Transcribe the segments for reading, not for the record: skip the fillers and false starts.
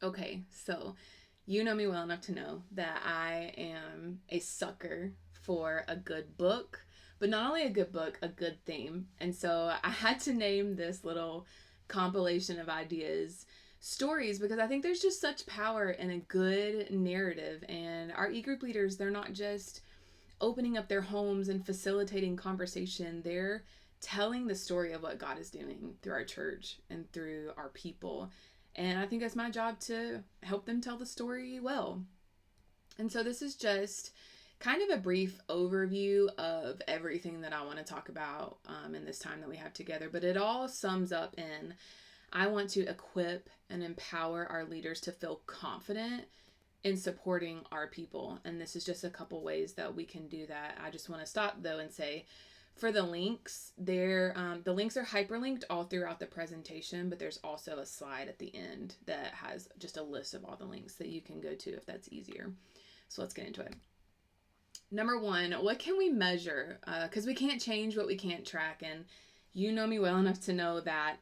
Okay, so you know me well enough to know that I am a sucker for a good book, but not only a good book, a good theme. And so I had to name this little compilation of ideas stories because I think there's just such power in a good narrative. And our e-group leaders, they're not just opening up their homes and facilitating conversation, they're telling the story of what God is doing through our church and through our people. And I think it's my job to help them tell the story well. And so this is just kind of a brief overview of everything that I want to talk about in this time that we have together. But it all sums up in I want to equip and empower our leaders to feel confident in supporting our people. And this is just a couple ways that we can do that. I just want to stop though and say for the links, the links are hyperlinked all throughout the presentation, but there's also a slide at the end that has just a list of all the links that you can go to if that's easier. So let's get into it. Number one, what can we measure? Because we can't change what we can't track. And you know me well enough to know that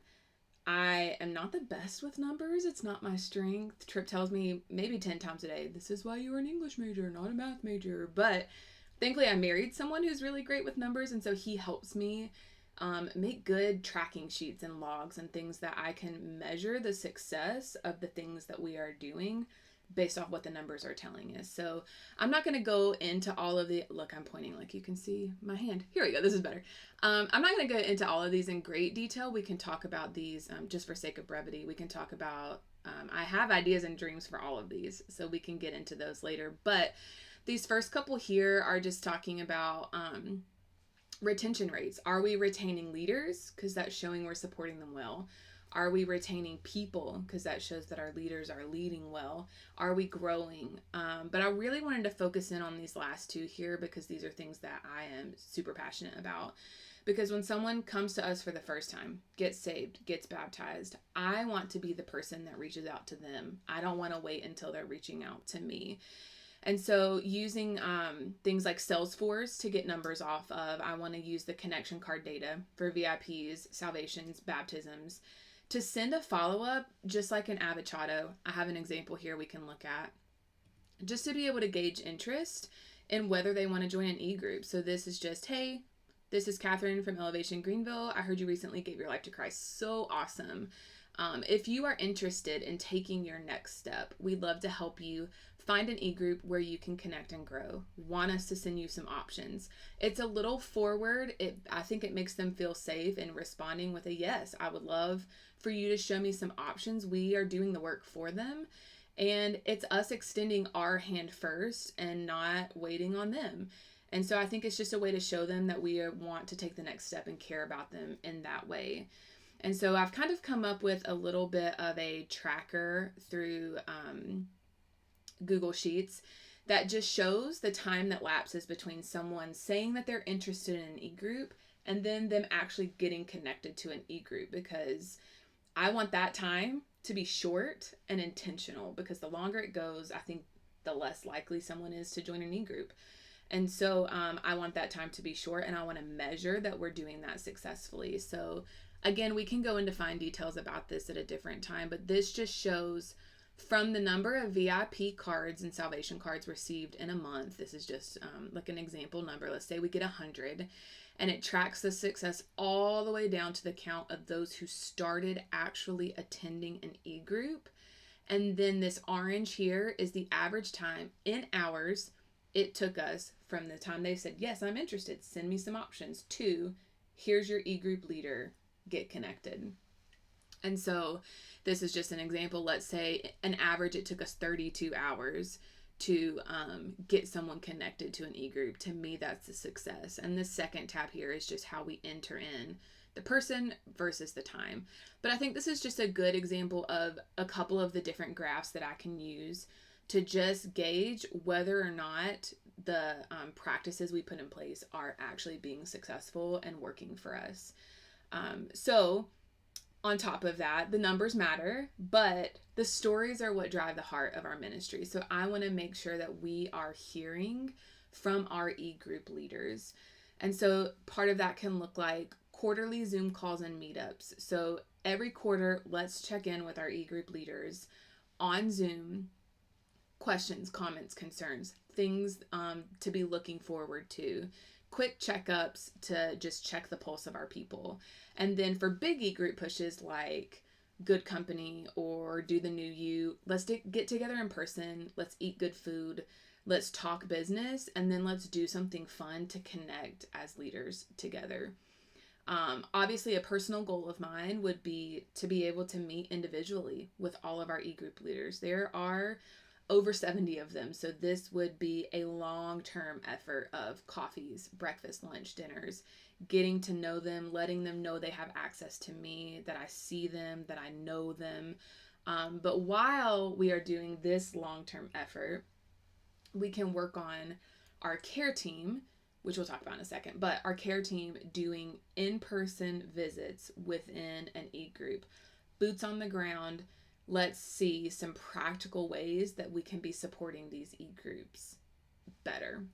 I am not the best with numbers. It's not my strength. Trip tells me maybe 10 times a day, this is why you were an English major, not a math major. But thankfully, I married someone who's really great with numbers. And so he helps me make good tracking sheets and logs and things that I can measure the success of the things that we are doing based off what the numbers are telling us. So I'm not going to go into all of the, look, I'm pointing like you can see my hand. Here we go. This is better. I'm not going to go into all of these in great detail. We can talk about these just for sake of brevity. We can talk about, I have ideas and dreams for all of these, so we can get into those later. But these first couple here are just talking about retention rates. Are we retaining leaders? Because that's showing we're supporting them well. Are we retaining people? Because that shows that our leaders are leading well. Are we growing? But I really wanted to focus in on these last two here because these are things that I am super passionate about. Because when someone comes to us for the first time, gets saved, gets baptized, I want to be the person that reaches out to them. I don't want to wait until they're reaching out to me. And so using things like Salesforce to get numbers off of, I want to use the connection card data for VIPs, salvations, baptisms, to send a follow-up, just like an Avocado. I have an example here we can look at, just to be able to gauge interest in whether they want to join an e-group. So this is just, hey, this is Catherine from Elevation Greenville. I heard you recently gave your life to Christ. So awesome. If you are interested in taking your next step, we'd love to help you find an e-group where you can connect and grow. Want us to send you some options. It's a little forward. I think it makes them feel safe in responding with a yes. I would love for you to show me some options. We are doing the work for them. And it's us extending our hand first and not waiting on them. And so I think it's just a way to show them that we want to take the next step and care about them in that way. And so I've kind of come up with a little bit of a tracker through Google Sheets that just shows the time that lapses between someone saying that they're interested in an e-group and then them actually getting connected to an e-group, because I want that time to be short and intentional, because the longer it goes, I think the less likely someone is to join an e-group. And so I want that time to be short, and I want to measure that we're doing that successfully. So again, we can go into fine details about this at a different time, but this just shows from the number of VIP cards and salvation cards received in a month. This is just like an example number. Let's say we get 100, and it tracks the success all the way down to the count of those who started actually attending an e-group. And then this orange here is the average time in hours it took us from the time they said, yes, I'm interested, send me some options, to here's your e-group leader, get connected. And so this is just an example. Let's say an average, it took us 32 hours to get someone connected to an e-group. To me, that's a success. And this second tab here is just how we enter in the person versus the time. But I think this is just a good example of a couple of the different graphs that I can use to just gauge whether or not the practices we put in place are actually being successful and working for us. So on top of that, the numbers matter, but the stories are what drive the heart of our ministry. So I want to make sure that we are hearing from our e-group leaders. And so part of that can look like quarterly Zoom calls and meetups. So every quarter, let's check in with our e-group leaders on Zoom, questions, comments, concerns, things to be looking forward to, quick checkups to just check the pulse of our people. And then for big group pushes like Good Company or Do the New You, let's get together in person, let's eat good food, let's talk business, and then let's do something fun to connect as leaders together. Obviously, a personal goal of mine would be to be able to meet individually with all of our e-group leaders. There are over 70 of them, so this would be a long-term effort of coffees, breakfast, lunch, dinners, getting to know them, letting them know they have access to me, that I see them, that I know them. But while we are doing this long-term effort, we can work on our care team, which we'll talk about in a second, but our care team doing in-person visits within an e-group, boots on the ground. Let's see some practical ways that we can be supporting these e-groups better.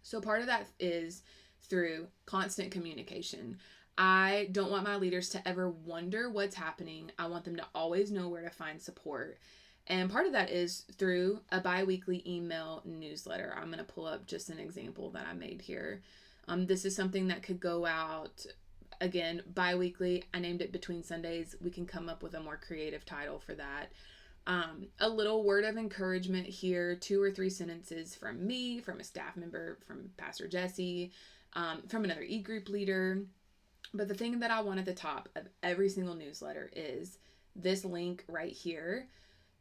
So part of that is through constant communication. I don't want my leaders to ever wonder what's happening. I want them to always know where to find support. And part of that is through a bi-weekly email newsletter. I'm going to pull up just an example that I made here. This is something that could go out, again, bi-weekly. I named it Between Sundays. We can come up with a more creative title for that. A little word of encouragement here, 2 or 3 sentences from me, from a staff member, from Pastor Jesse, from another e-group leader. But the thing that I want at the top of every single newsletter is this link right here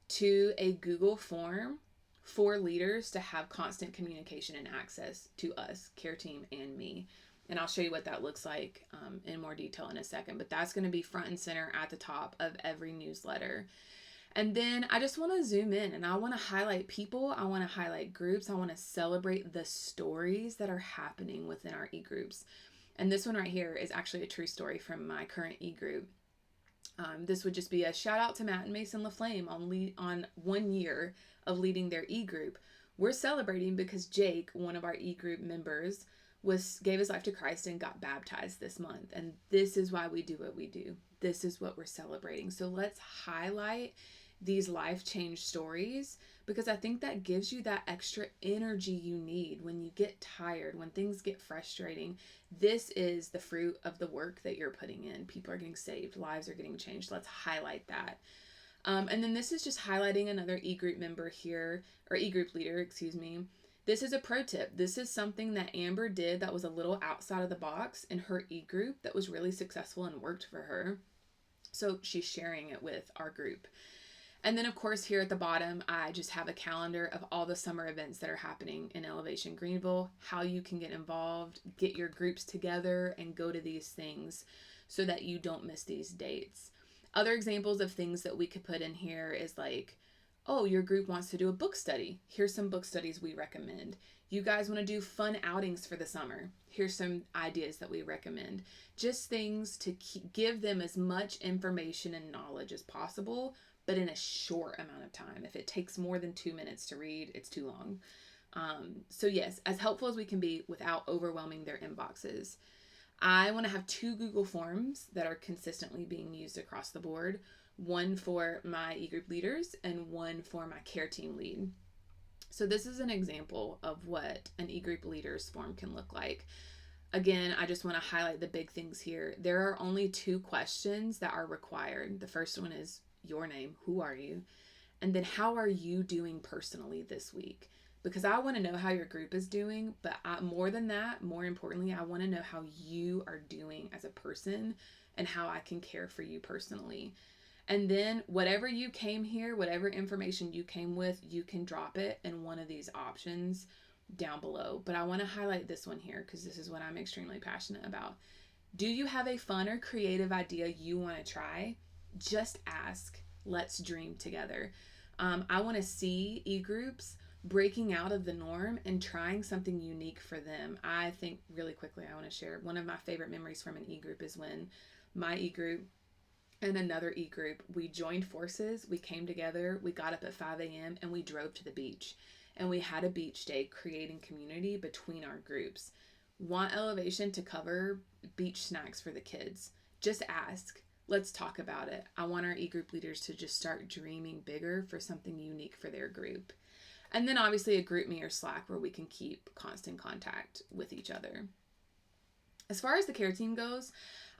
to a Google form for leaders to have constant communication and access to us, care team, and me. And I'll show you what that looks like in more detail in a second, but that's going to be front and center at the top of every newsletter. And then I just want to zoom in and I want to highlight people. I want to highlight groups. I want to celebrate the stories that are happening within our e-groups. And this one right here is actually a true story from my current e-group. This would just be a shout out to Matt and Mason LaFlame on 1 year of leading their e-group. We're celebrating because Jake, one of our e-group members, gave his life to Christ and got baptized this month. And this is why we do what we do. This is what we're celebrating. So let's highlight these life change stories, because I think that gives you that extra energy you need when you get tired, when things get frustrating. This is the fruit of the work that you're putting in. People are getting saved, lives are getting changed. Let's highlight that. And then this is just highlighting another e-group member here, or e-group leader, excuse me. This is a pro tip. This is something that Amber did that was a little outside of the box in her e-group that was really successful and worked for her. So she's sharing it with our group. And then, of course, here at the bottom, I just have a calendar of all the summer events that are happening in Elevation Greenville, how you can get involved, get your groups together, and go to these things so that you don't miss these dates. Other examples of things that we could put in here is like, oh, your group wants to do a book study. Here's some book studies we recommend. You guys want to do fun outings for the summer. Here's some ideas that we recommend. Just things to give them as much information and knowledge as possible, but in a short amount of time. If it takes more than 2 minutes to read, it's too long. So yes, as helpful as we can be without overwhelming their inboxes. I want to have 2 Google Forms that are consistently being used across the board. One for my e-group leaders and one for my care team lead. So this is an example of what an e-group leaders form can look like. Again, I just want to highlight the big things here. There are only 2 questions that are required. The first one is your name, who are you? And then how are you doing personally this week? Because I want to know how your group is doing, but more than that, more importantly, I want to know how you are doing as a person and how I can care for you personally. And then whatever you came here, whatever information you came with, you can drop it in one of these options down below. But I want to highlight this one here because this is what I'm extremely passionate about. Do you have a fun or creative idea you want to try? Just ask. Let's dream together. I want to see e-groups breaking out of the norm and trying something unique for them. I think really quickly I want to share one of my favorite memories from an e-group is when my e-group and another e-group, we joined forces, we came together, we got up at 5 a.m. and we drove to the beach. And we had a beach day creating community between our groups. Want Elevation to cover beach snacks for the kids? Just ask. Let's talk about it. I want our e-group leaders to just start dreaming bigger for something unique for their group. And then obviously a group me or Slack where we can keep constant contact with each other. As far as the care team goes,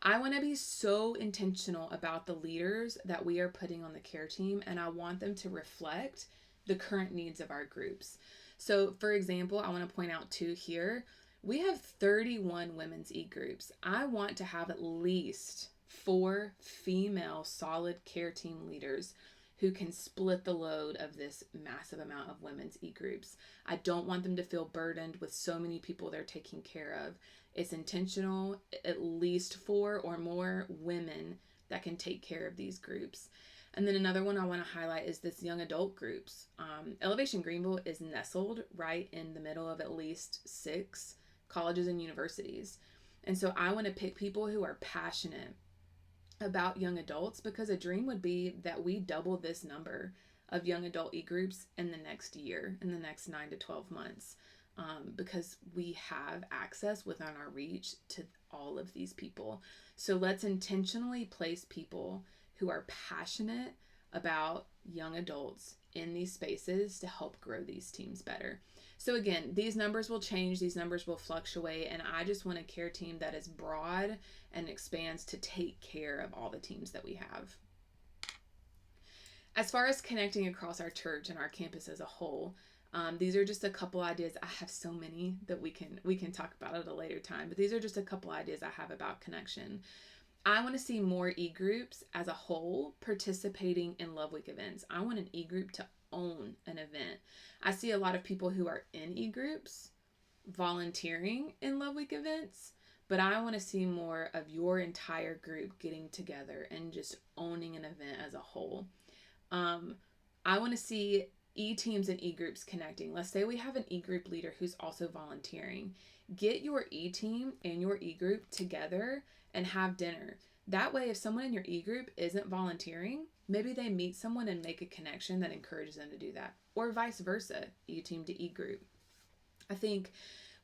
I want to be so intentional about the leaders that we are putting on the care team, and I want them to reflect the current needs of our groups. So, for example, I want to point out two here. We have 31 women's e-groups. I want to have at least 4 female solid care team leaders who can split the load of this massive amount of women's e-groups. I don't want them to feel burdened with so many people they're taking care of. It's intentional, at least 4 or more women that can take care of these groups. And then another one I want to highlight is this young adult groups. Elevation Greenville is nestled right in the middle of at least 6 colleges and universities. And so I want to pick people who are passionate about young adults, because a dream would be that we double this number of young adult e-groups in the next year, in the next 9 to 12 months, because we have access within our reach to all of these people. So let's intentionally place people who are passionate about young adults in these spaces to help grow these teams better. So again, these numbers will change, these numbers will fluctuate, and I just want a care team that is broad and expands to take care of all the teams that we have. As far as connecting across our church and our campus as a whole, these are just a couple ideas. I have so many that we can talk about at a later time, but these are just a couple ideas I have about connection. I want to see more e-groups as a whole participating in Love Week events. I want an e-group to own an event. I see a lot of people who are in e-groups volunteering in Love Week events, but I want to see more of your entire group getting together and just owning an event as a whole. I want to see e-teams and e-groups connecting. Let's say we have an e-group leader who's also volunteering. Get your e-team and your e-group together and have dinner. That way, if someone in your e-group isn't volunteering, maybe they meet someone and make a connection that encourages them to do that. Or vice versa, e-team to e-group. I think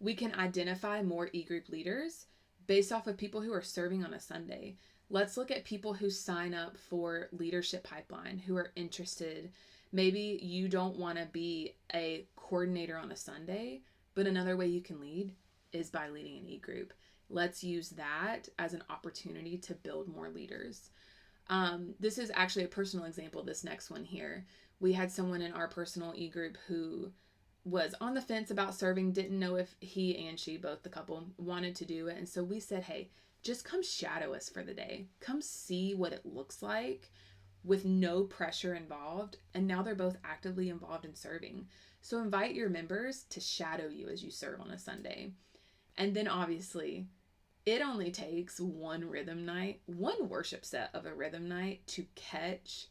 we can identify more e-group leaders based off of people who are serving on a Sunday. Let's look at people who sign up for Leadership Pipeline, who are interested. Maybe you don't want to be a coordinator on a Sunday, but another way you can lead is by leading an e-group. Let's use that as an opportunity to build more leaders. This is actually a personal example, this next one here. We had someone in our personal e-group who was on the fence about serving, didn't know if he and she, both the couple, wanted to do it. And so we said, hey, just come shadow us for the day. Come see what it looks like with no pressure involved. And now they're both actively involved in serving. So invite your members to shadow you as you serve on a Sunday. And then obviously, it only takes one rhythm night, one worship set of a rhythm night to catch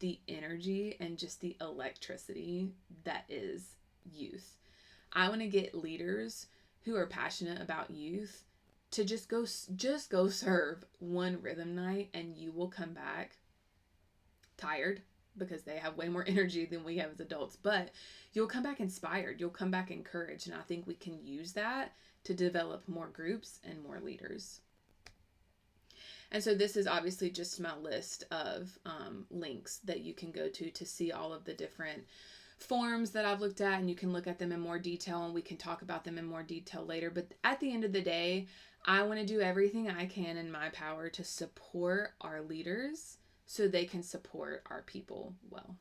the energy and just the electricity that is youth. I want to get leaders who are passionate about youth to just go serve one rhythm night, and you will come back tired because they have way more energy than we have as adults, but you'll come back inspired, you'll come back encouraged, and I think we can use that to develop more groups and more leaders. And so this is obviously just my list of links that you can go to see all of the different forms that I've looked at, and you can look at them in more detail, and we can talk about them in more detail later. But at the end of the day, I want to do everything I can in my power to support our leaders so they can support our people well.